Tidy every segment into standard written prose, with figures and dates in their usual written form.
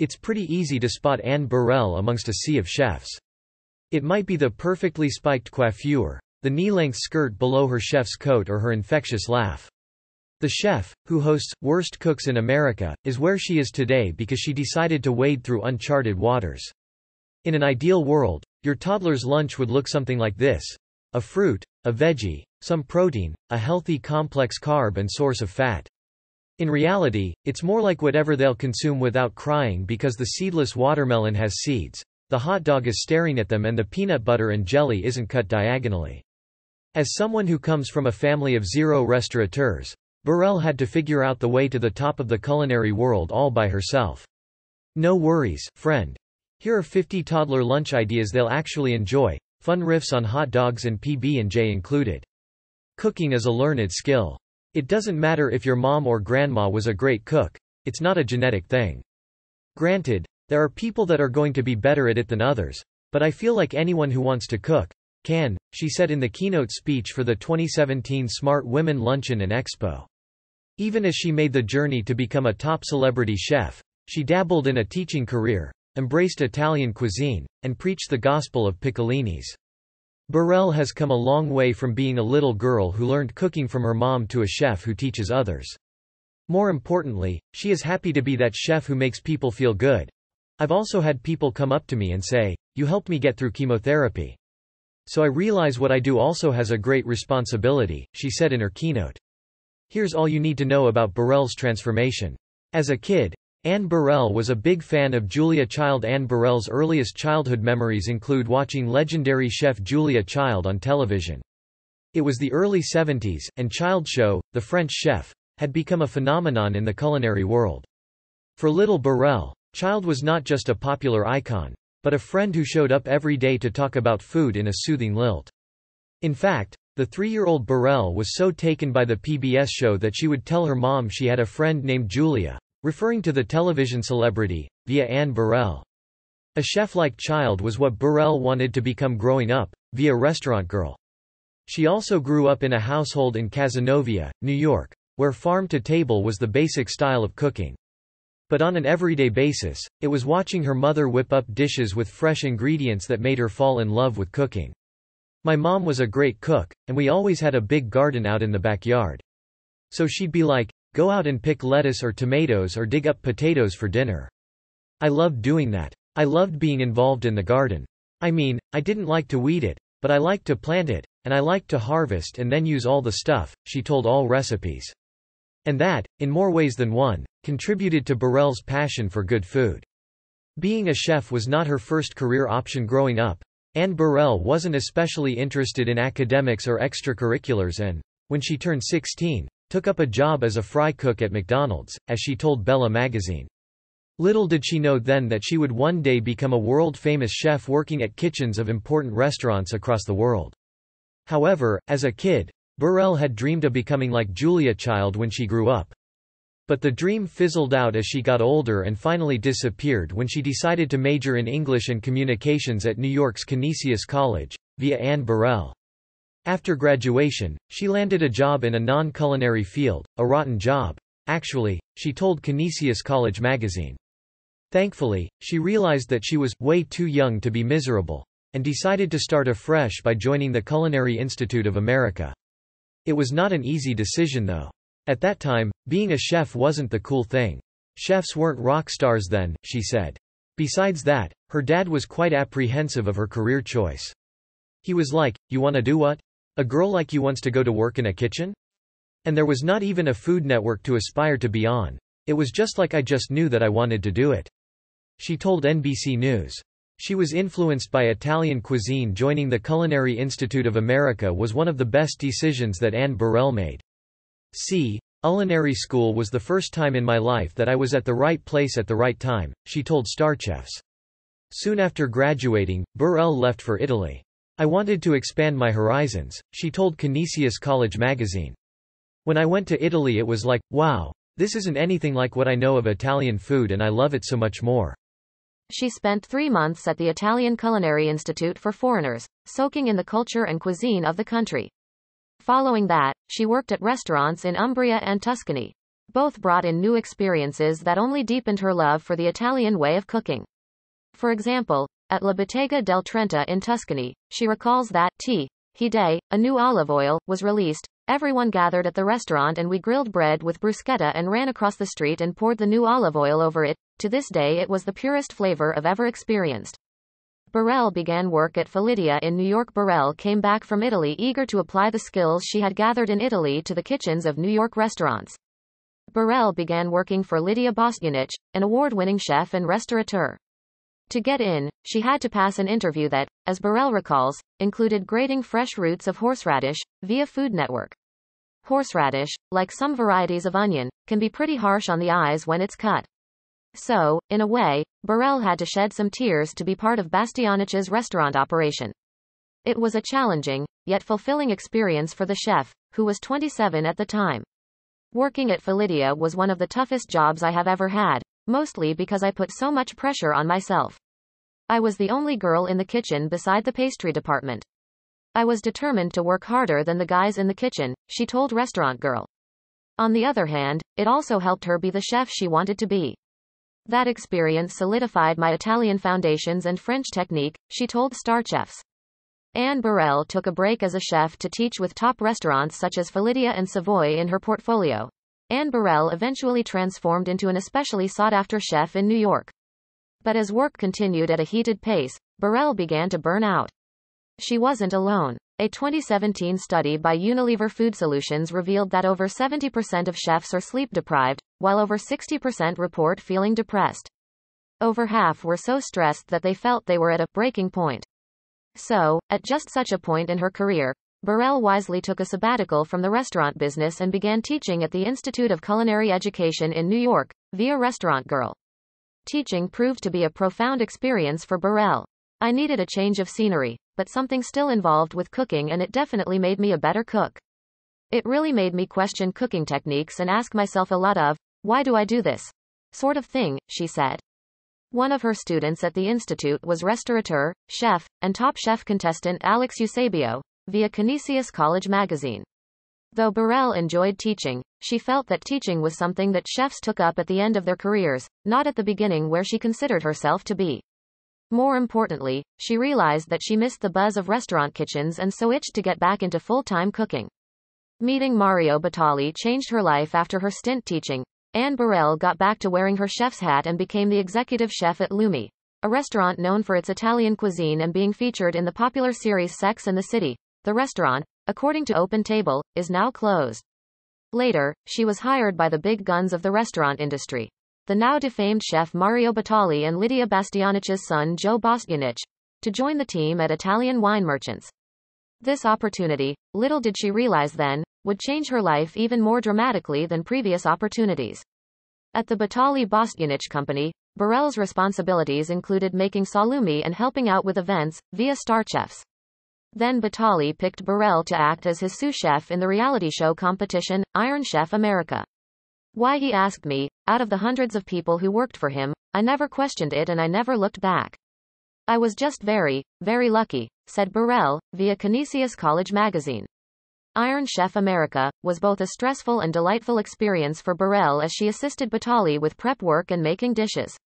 It's pretty easy to spot Anne Burrell amongst a sea of chefs. It might be the perfectly spiked coiffure, the knee-length skirt below her chef's coat, or her infectious laugh. The chef, who hosts Worst Cooks in America, is where she is today because she decided to wade through uncharted waters. In an ideal world, your toddler's lunch would look something like this: a fruit, a veggie, some protein, a healthy complex carb and source of fat. In reality, it's more like whatever they'll consume without crying, because the seedless watermelon has seeds, the hot dog is staring at them, and the peanut butter and jelly isn't cut diagonally. As someone who comes from a family of 0 restaurateurs, Burrell had to figure out the way to the top of the culinary world all by herself. No worries, friend. Here are 50 toddler lunch ideas they'll actually enjoy, fun riffs on hot dogs and PB&J included. Cooking is a learned skill. It doesn't matter if your mom or grandma was a great cook, it's not a genetic thing. Granted, there are people that are going to be better at it than others, but I feel like anyone who wants to cook can, she said in the keynote speech for the 2017 Smart Women Luncheon and Expo. Even as she made the journey to become a top celebrity chef, she dabbled in a teaching career, embraced Italian cuisine, and preached the gospel of piccolinis. Burrell has come a long way from being a little girl who learned cooking from her mom to a chef who teaches others. More importantly, she is happy to be that chef who makes people feel good. I've also had people come up to me and say, "You helped me get through chemotherapy. So I realize what I do also has a great responsibility," she said in her keynote. Here's all you need to know about Burrell's transformation. As a kid, Anne Burrell was a big fan of Julia Child. Anne Burrell's earliest childhood memories include watching legendary chef Julia Child on television. It was the early 70s, and Child's show, The French Chef, had become a phenomenon in the culinary world. For little Burrell, Child was not just a popular icon, but a friend who showed up every day to talk about food in a soothing lilt. In fact, the 3-year-old Burrell was so taken by the PBS show that she would tell her mom she had a friend named Julia, referring to the television celebrity, via Anne Burrell. A chef like Child was what Burrell wanted to become growing up, via restaurant girl. She also grew up in a household in Cazenovia, New York, where farm-to-table was the basic style of cooking. But on an everyday basis, it was watching her mother whip up dishes with fresh ingredients that made her fall in love with cooking. My mom was a great cook, and we always had a big garden out in the backyard. So she'd be like, "Go out and pick lettuce or tomatoes or dig up potatoes for dinner." I loved doing that. I loved being involved in the garden. I mean, I didn't like to weed it, but I liked to plant it, and I liked to harvest and then use all the stuff, she told All Recipes. And that, in more ways than one, contributed to Burrell's passion for good food. Being a chef was not her first career option growing up. Anne Burrell wasn't especially interested in academics or extracurriculars and, when she turned 16, took up a job as a fry cook at McDonald's, as she told Bella magazine. Little did she know then that she would one day become a world-famous chef working at kitchens of important restaurants across the world. However, as a kid, Burrell had dreamed of becoming like Julia Child when she grew up. But the dream fizzled out as she got older and finally disappeared when she decided to major in English and Communications at New York's Canisius College, via Anne Burrell. After graduation, she landed a job in a non-culinary field, a rotten job, actually, she told Canisius College magazine. Thankfully, she realized that she was way too young to be miserable, and decided to start afresh by joining the Culinary Institute of America. It was not an easy decision though. At that time, being a chef wasn't the cool thing. Chefs weren't rock stars then, she said. Besides that, her dad was quite apprehensive of her career choice. He was like, "You wanna do what? A girl like you wants to go to work in a kitchen?" And there was not even a Food Network to aspire to be on. It was just like I just knew that I wanted to do it. She told NBC News. She was influenced by Italian cuisine. Joining the Culinary Institute of America was one of the best decisions that Anne Burrell made. Culinary school was the first time in my life that I was at the right place at the right time, she told StarChefs. Soon after graduating, Burrell left for Italy. I wanted to expand my horizons, she told Canisius College magazine. When I went to Italy it was like, wow, this isn't anything like what I know of Italian food and I love it so much more. She spent 3 months at the Italian Culinary Institute for Foreigners, soaking in the culture and cuisine of the country. Following that, she worked at restaurants in Umbria and Tuscany. Both brought in new experiences that only deepened her love for the Italian way of cooking. For example, at La Bottega del Trenta in Tuscany, she recalls that, he day, a new olive oil, was released. Everyone gathered at the restaurant and we grilled bread with bruschetta and ran across the street and poured the new olive oil over it. To this day it was the purest flavor I've ever experienced. Burrell began work at Lidia in New York. Burrell came back from Italy eager to apply the skills she had gathered in Italy to the kitchens of New York restaurants. Burrell began working for Lidia Bastianich, an award-winning chef and restaurateur. To get in, she had to pass an interview that, as Burrell recalls, included grating fresh roots of horseradish, via Food Network. Horseradish, like some varieties of onion, can be pretty harsh on the eyes when it's cut. So, in a way, Burrell had to shed some tears to be part of Bastianich's restaurant operation. It was a challenging, yet fulfilling experience for the chef, who was 27 at the time. Working at Lidia was one of the toughest jobs I have ever had, mostly because I put so much pressure on myself. I was the only girl in the kitchen beside the pastry department. I was determined to work harder than the guys in the kitchen, she told Restaurant Girl. On the other hand, it also helped her be the chef she wanted to be. That experience solidified my Italian foundations and French technique, she told Star Chefs. Anne Burrell took a break as a chef to teach with top restaurants such as Lidia and Savoy in her portfolio. Anne Burrell eventually transformed into an especially sought-after chef in New York. But as work continued at a heated pace, Burrell began to burn out. She wasn't alone. A 2017 study by Unilever Food Solutions revealed that over 70% of chefs are sleep-deprived, while over 60% report feeling depressed. Over half were so stressed that they felt they were at a breaking point. So, at just such a point in her career, Burrell wisely took a sabbatical from the restaurant business and began teaching at the Institute of Culinary Education in New York, via Restaurant Girl. Teaching proved to be a profound experience for Burrell. I needed a change of scenery, but something still involved with cooking, and it definitely made me a better cook. It really made me question cooking techniques and ask myself a lot of, why do I do this? Sort of thing, she said. One of her students at the institute was restaurateur, chef, and Top Chef contestant Alex Eusebio, via Canisius College magazine. Though Burrell enjoyed teaching, she felt that teaching was something that chefs took up at the end of their careers, not at the beginning where she considered herself to be. More importantly, she realized that she missed the buzz of restaurant kitchens and so itched to get back into full-time cooking. Meeting Mario Batali changed her life after her stint teaching. Anne Burrell got back to wearing her chef's hat and became the executive chef at Lumi, a restaurant known for its Italian cuisine and being featured in the popular series Sex and the City. The restaurant, according to Open Table, is now closed. Later, she was hired by the big guns of the restaurant industry, the now defamed chef Mario Batali and Lidia Bastianich's son Joe Bastianich, to join the team at Italian Wine Merchants. This opportunity, little did she realize then, would change her life even more dramatically than previous opportunities. At the Batali Bastianich company, Burrell's responsibilities included making salumi and helping out with events, via Star Chefs. Then Batali picked Burrell to act as his sous chef in the reality show competition, Iron Chef America. Why, he asked me, out of the hundreds of people who worked for him, I never questioned it and I never looked back. I was just very, very lucky, said Burrell, via Canisius College magazine. Iron Chef America was both a stressful and delightful experience for Burrell as she assisted Batali with prep work and making dishes.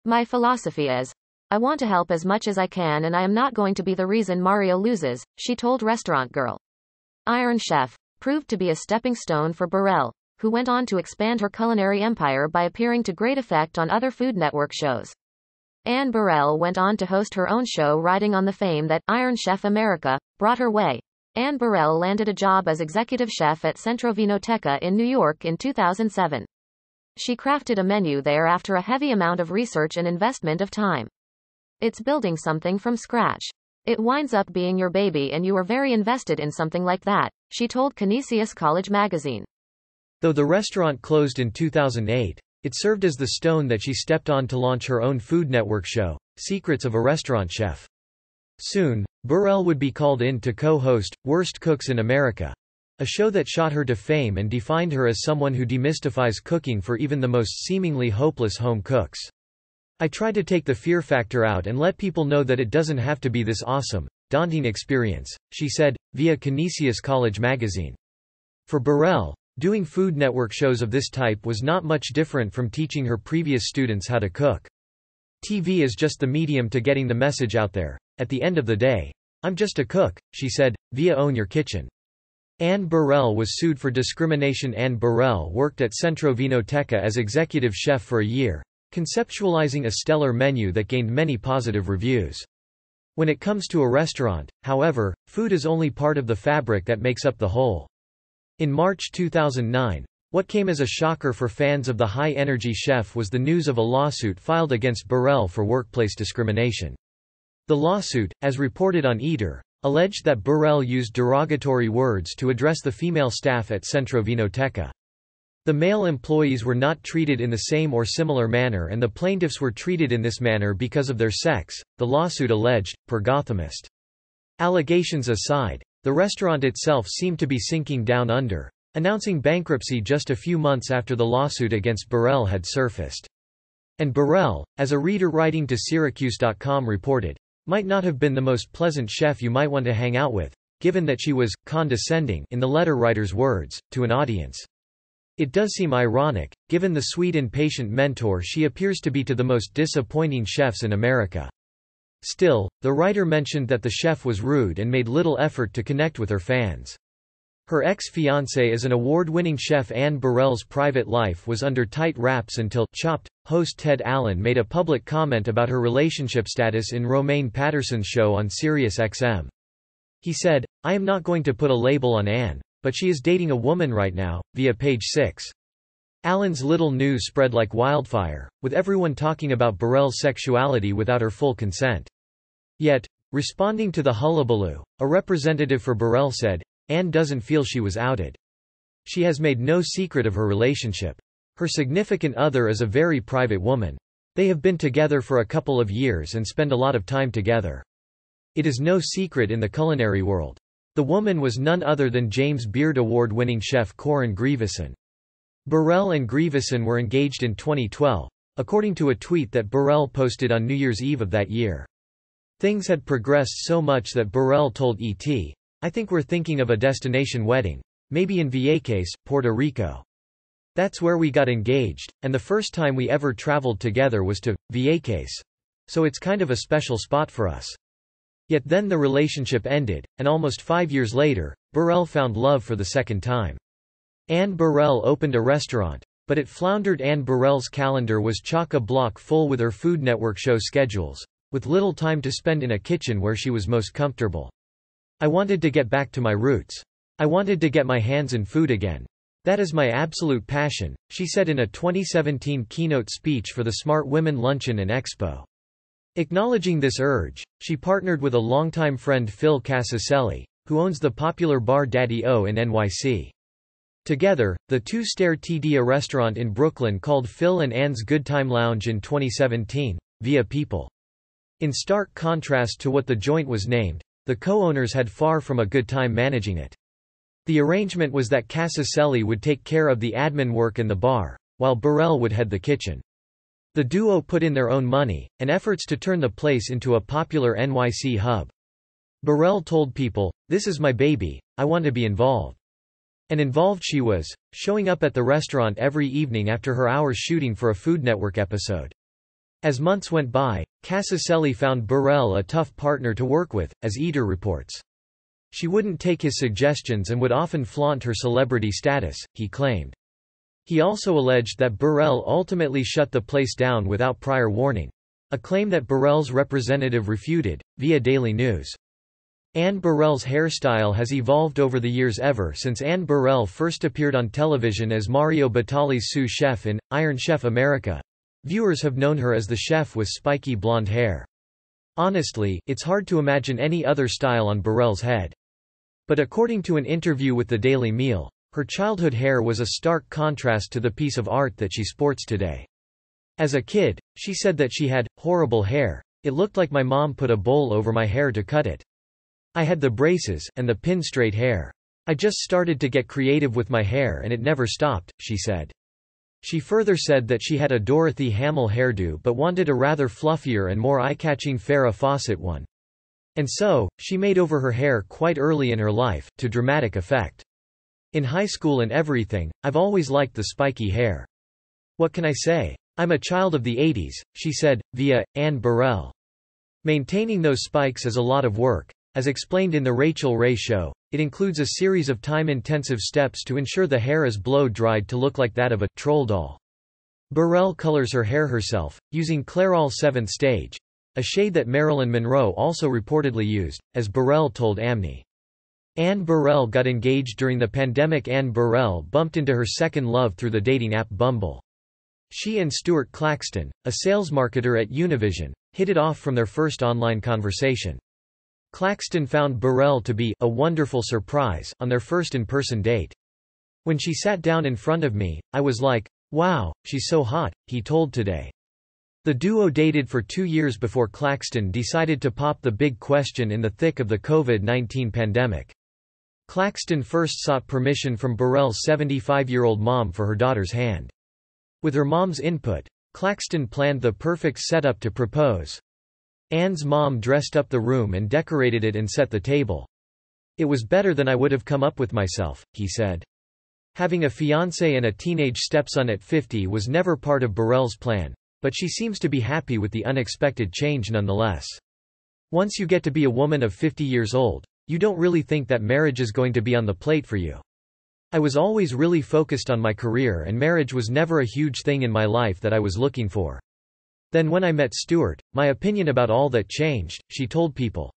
My philosophy is, I want to help as much as I can and I am not going to be the reason Mario loses, she told Restaurant Girl. Iron Chef proved to be a stepping stone for Burrell, who went on to expand her culinary empire by appearing to great effect on other Food Network shows. Anne Burrell went on to host her own show riding on the fame that Iron Chef America brought her way. Anne Burrell landed a job as executive chef at Centro Vinoteca in New York in 2007. She crafted a menu there after a heavy amount of research and investment of time. It's building something from scratch. It winds up being your baby and you are very invested in something like that, she told Canisius College magazine. Though the restaurant closed in 2008, it served as the stone that she stepped on to launch her own Food Network show, Secrets of a Restaurant Chef. Soon, Burrell would be called in to co-host Worst Cooks in America, a show that shot her to fame and defined her as someone who demystifies cooking for even the most seemingly hopeless home cooks. I try to take the fear factor out and let people know that it doesn't have to be this awesome, daunting experience, she said, via Canisius College magazine. For Burrell, Doing Food Network shows of this type was not much different from teaching her previous students how to cook. TV is just the medium to getting the message out there. At the end of the day, I'm just a cook, she said, via Own Your Kitchen. Anne Burrell was sued for discrimination. Anne Burrell worked at Centro Vinoteca as executive chef for a year, conceptualizing a stellar menu that gained many positive reviews. When it comes to a restaurant, however, food is only part of the fabric that makes up the whole. In March 2009, what came as a shocker for fans of the high-energy chef was the news of a lawsuit filed against Burrell for workplace discrimination. The lawsuit, as reported on Eater, alleged that Burrell used derogatory words to address the female staff at Centro Vinoteca. The male employees were not treated in the same or similar manner, and the plaintiffs were treated in this manner because of their sex, the lawsuit alleged, per Gothamist. Allegations aside, the restaurant itself seemed to be sinking down under, announcing bankruptcy just a few months after the lawsuit against Burrell had surfaced. And Burrell, as a reader writing to Syracuse.com reported, might not have been the most pleasant chef you might want to hang out with, given that she was condescending, in the letter writer's words, to an audience. It does seem ironic, given the sweet and patient mentor she appears to be to the most disappointing chefs in America. Still, the writer mentioned that the chef was rude and made little effort to connect with her fans. Her ex-fiancé is an award-winning chef. Anne Burrell's private life was under tight wraps until Chopped host Ted Allen made a public comment about her relationship status in Romaine Patterson's show on SiriusXM. He said, "I am not going to put a label on Anne, but she is dating a woman right now," via Page 6. Allen's little news spread like wildfire, with everyone talking about Burrell's sexuality without her full consent. Yet, responding to the hullabaloo, a representative for Burrell said, Anne doesn't feel she was outed. She has made no secret of her relationship. Her significant other is a very private woman. They have been together for a couple of years and spend a lot of time together. It is no secret in the culinary world. The woman was none other than James Beard Award-winning chef Corin Grieveson. Burrell and Grieveson were engaged in 2012, according to a tweet that Burrell posted on New Year's Eve of that year. Things had progressed so much that Burrell told E.T., "I think we're thinking of a destination wedding. Maybe in Vieques, Puerto Rico. That's where we got engaged, and the first time we ever traveled together was to Vieques. So it's kind of a special spot for us." Yet then the relationship ended, and almost 5 years later, Burrell found love for the second time. Anne Burrell opened a restaurant, but it floundered. Anne Burrell's calendar was chock-a-block full with her Food Network show schedules, with little time to spend in a kitchen where she was most comfortable. "I wanted to get back to my roots. I wanted to get my hands in food again. That is my absolute passion," she said in a 2017 keynote speech for the Smart Women Luncheon and Expo. Acknowledging this urge, she partnered with a longtime friend Phil Casaselli, who owns the popular bar Daddy O in NYC. Together, the two started a restaurant in Brooklyn called Phil and Anne's Good Time Lounge in 2017, via People. In stark contrast to what the joint was named, the co-owners had far from a good time managing it. The arrangement was that Casaselli would take care of the admin work in the bar, while Burrell would head the kitchen. The duo put in their own money, and efforts to turn the place into a popular NYC hub. Burrell told People, "This is my baby, I want to be involved." And involved she was, showing up at the restaurant every evening after her hours shooting for a Food Network episode. As months went by, Casaselli found Burrell a tough partner to work with, as Eater reports. She wouldn't take his suggestions and would often flaunt her celebrity status, he claimed. He also alleged that Burrell ultimately shut the place down without prior warning, a claim that Burrell's representative refuted, via Daily News. Anne Burrell's hairstyle has evolved over the years. Ever since Anne Burrell first appeared on television as Mario Batali's sous chef in Iron Chef America, viewers have known her as the chef with spiky blonde hair. Honestly, it's hard to imagine any other style on Burrell's head. But according to an interview with the Daily Meal, her childhood hair was a stark contrast to the piece of art that she sports today. As a kid, she said that she had horrible hair. "It looked like my mom put a bowl over my hair to cut it. I had the braces, and the pin-straight hair. I just started to get creative with my hair and it never stopped," she said. She further said that she had a Dorothy Hamill hairdo but wanted a rather fluffier and more eye-catching Farrah Fawcett one. And so, she made over her hair quite early in her life, to dramatic effect. In high school and everything, I've always liked the spiky hair. What can I say? I'm a child of the 80s, she said, via Anne Burrell. Maintaining those spikes is a lot of work. As explained in The Rachel Ray Show, it includes a series of time-intensive steps to ensure the hair is blow-dried to look like that of a troll doll. Burrell colors her hair herself, using Clairol 7th Stage, a shade that Marilyn Monroe also reportedly used, as Burrell told Amni. Anne Burrell got engaged during the pandemic. Anne Burrell bumped into her second love through the dating app Bumble. She and Stuart Claxton, a sales marketer at Univision, hit it off from their first online conversation. Claxton found Burrell to be a wonderful surprise on their first in-person date. When she sat down in front of me, I was like, wow, she's so hot, he told Today. The duo dated for 2 years before Claxton decided to pop the big question in the thick of the COVID-19 pandemic. Claxton first sought permission from Burrell's 75-year-old mom for her daughter's hand. With her mom's input, Claxton planned the perfect setup to propose. Anne's mom dressed up the room and decorated it and set the table. It was better than I would have come up with myself, he said. Having a fiancé and a teenage stepson at 50 was never part of Burrell's plan, but she seems to be happy with the unexpected change nonetheless. Once you get to be a woman of 50 years old, you don't really think that marriage is going to be on the plate for you. I was always really focused on my career and marriage was never a huge thing in my life that I was looking for. Then when I met Stuart, my opinion about all that changed, she told People.